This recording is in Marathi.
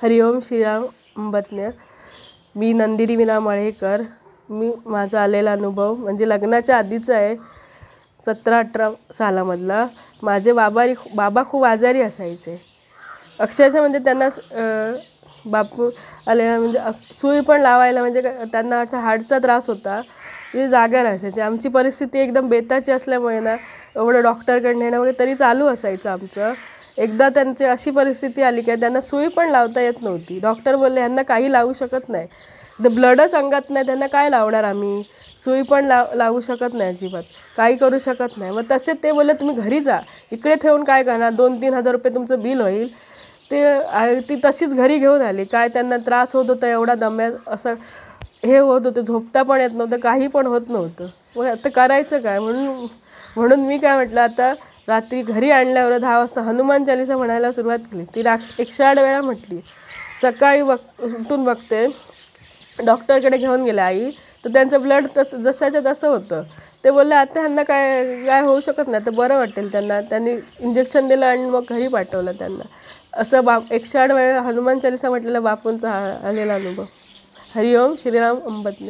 हरिओम श्रीराम अंबज्ञ. मी नंदिनी मीना मळेकर. माझा आलेला अनुभव म्हणजे लग्नाच्या आधीचा आहे, 17-18 सालामधला. माझे बाबा खूप आजारी असायचे. अक्षरशः म्हणजे त्यांना बापू आले म्हणजे सुई पण लावायला म्हणजे त्यांना असा हार्टचा त्रास होता, ते जाग्यावर असायचे. आमची परिस्थिती एकदम बेताची असल्यामुळे ना एवढं डॉक्टरकडे नेणं वगैरे तरी चालू असायचं आमचं. एकदा त्यांची अशी परिस्थिती आली की त्यांना सुई पण लावता येत नव्हती. डॉक्टर बोलले ह्यांना काही लावू शकत नाही, तर ब्लडच अंगात नाही, त्यांना काय लावणार आम्ही, सुई पण लावू शकत नाही, अजिबात काही करू शकत नाही. मग तसे ते बोलले तुम्ही घरी जा, इकडे ठेवून काय करणार, 2-3 हजार रुपये तुमचं बिल होईल. ती तशीच घरी घेऊन आली. काय त्यांना त्रास होत होता, एवढा दम्या असं हे होत होतं, झोपता पण येत नव्हतं, काही पण होत नव्हतं. मग आता करायचं काय, म्हणून मी काय म्हटलं, आता रात्री घरी आणल्यावर 10 वाजता हनुमान चालीसा म्हणायला सुरुवात केली. ती 108 वेळा म्हटली. सकाळी उठून बघते, डॉक्टरकडे घेऊन गेले आई, तर त्यांचं ब्लड जशाच्या तसं होतं. ते बोलले आता ह्यांना काय होऊ शकत नाही, तर बरं वाटेल त्यांना. त्यांनी इंजेक्शन दिलं आणि मग घरी पाठवलं त्यांना. असं 108 वेळा हनुमान चालीसा म्हटलेला बापूंचा आलेला अनुभव. हरिओम श्रीराम अंबज्ञ.